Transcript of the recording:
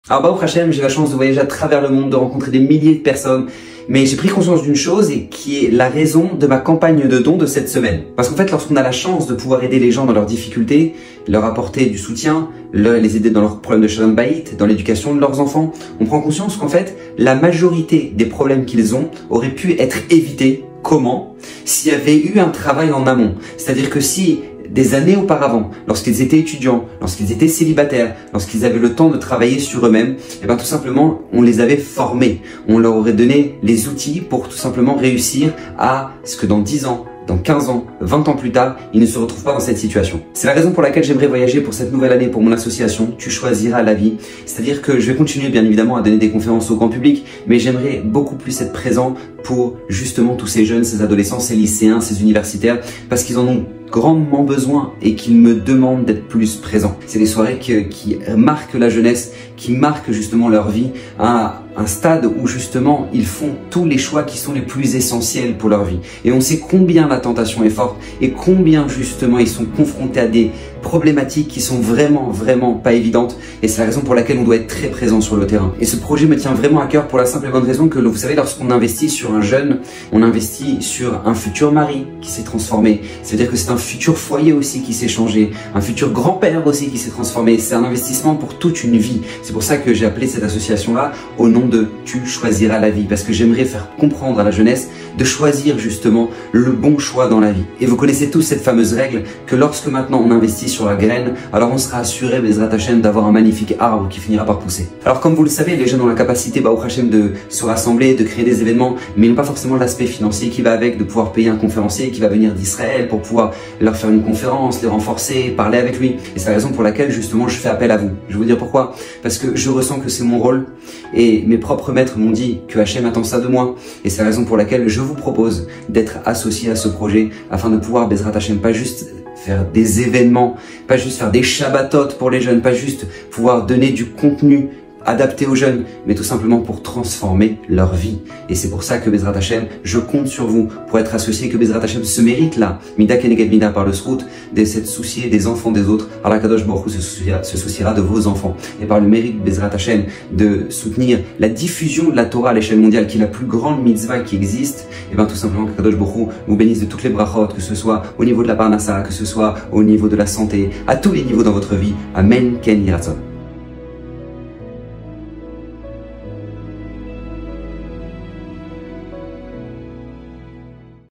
Alors Baruch Hashem, j'ai la chance de voyager à travers le monde, de rencontrer des milliers de personnes, mais j'ai pris conscience d'une chose et qui est la raison de ma campagne de dons de cette semaine. Parce qu'en fait, lorsqu'on a la chance de pouvoir aider les gens dans leurs difficultés, leur apporter du soutien, les aider dans leurs problèmes de Shalom Bayit, dans l'éducation de leurs enfants, on prend conscience qu'en fait, la majorité des problèmes qu'ils ont auraient pu être évités. Comment? S'il y avait eu un travail en amont. C'est-à-dire que si des années auparavant, lorsqu'ils étaient étudiants, lorsqu'ils étaient célibataires, lorsqu'ils avaient le temps de travailler sur eux-mêmes, et bien tout simplement, on les avait formés. On leur aurait donné les outils pour tout simplement réussir à ce que dans 10 ans, dans 15 ans, 20 ans plus tard, ils ne se retrouvent pas dans cette situation. C'est la raison pour laquelle j'aimerais voyager pour cette nouvelle année pour mon association Tu choisiras la vie. C'est-à-dire que je vais continuer bien évidemment à donner des conférences au grand public, mais j'aimerais beaucoup plus être présent pour justement tous ces jeunes, ces adolescents, ces lycéens, ces universitaires, parce qu'ils en ont grandement besoin et qu'ils me demandent d'être plus présent. C'est des soirées qui marquent la jeunesse, qui marquent justement leur vie à un stade où justement ils font tous les choix qui sont les plus essentiels pour leur vie. Et on sait combien la tentation est forte et combien justement ils sont confrontés à des problématiques qui sont vraiment pas évidentes. Et c'est la raison pour laquelle on doit être très présent sur le terrain. Et ce projet me tient vraiment à cœur pour la simple et bonne raison que vous savez, lorsqu'on investit sur un jeune, on investit sur un futur mari qui s'est transformé. C'est-à-dire que c'est un futur foyer aussi qui s'est changé, un futur grand-père aussi qui s'est transformé. C'est un investissement pour toute une vie. C'est pour ça que j'ai appelé cette association-là au nom de Tu choisiras la vie, parce que j'aimerais faire comprendre à la jeunesse de choisir justement le bon choix dans la vie. Et vous connaissez tous cette fameuse règle que lorsque maintenant on investit sur la graine, alors on sera assuré, Bezrat Hashem, d'avoir un magnifique arbre qui finira par pousser. Alors comme vous le savez, les jeunes ont la capacité, Baruch Hashem, de se rassembler, de créer des événements, mais ils n'ont pas forcément l'aspect financier qui va avec, de pouvoir payer un conférencier qui va venir d'Israël pour pouvoir leur faire une conférence, les renforcer, parler avec lui. Et c'est la raison pour laquelle justement je fais appel à vous. Je vais vous dire pourquoi. Parce que je ressens que c'est mon rôle et mes propres maîtres m'ont dit que Hachem attend ça de moi. Et c'est la raison pour laquelle je vous propose d'être associé à ce projet afin de pouvoir, Bezrat Hashem, pas juste faire des événements, pas juste faire des Shabbatot pour les jeunes, pas juste pouvoir donner du contenu adapté aux jeunes, mais tout simplement pour transformer leur vie. Et c'est pour ça que Bezrat Hashem, je compte sur vous pour être associé, que Bezrat Hashem se mérite là, Mida Keneged Mida, par le Srout, de s'être soucié des enfants des autres. Alors Kadosh Baruch Hu se souciera de vos enfants. Et par le mérite Bezrat Hashem de soutenir la diffusion de la Torah à l'échelle mondiale, qui est la plus grande mitzvah qui existe, et bien tout simplement que Kadosh Baruch Hu vous bénisse de toutes les brachot, que ce soit au niveau de la parnassa, que ce soit au niveau de la santé, à tous les niveaux dans votre vie. Amen Ken Yiratzon.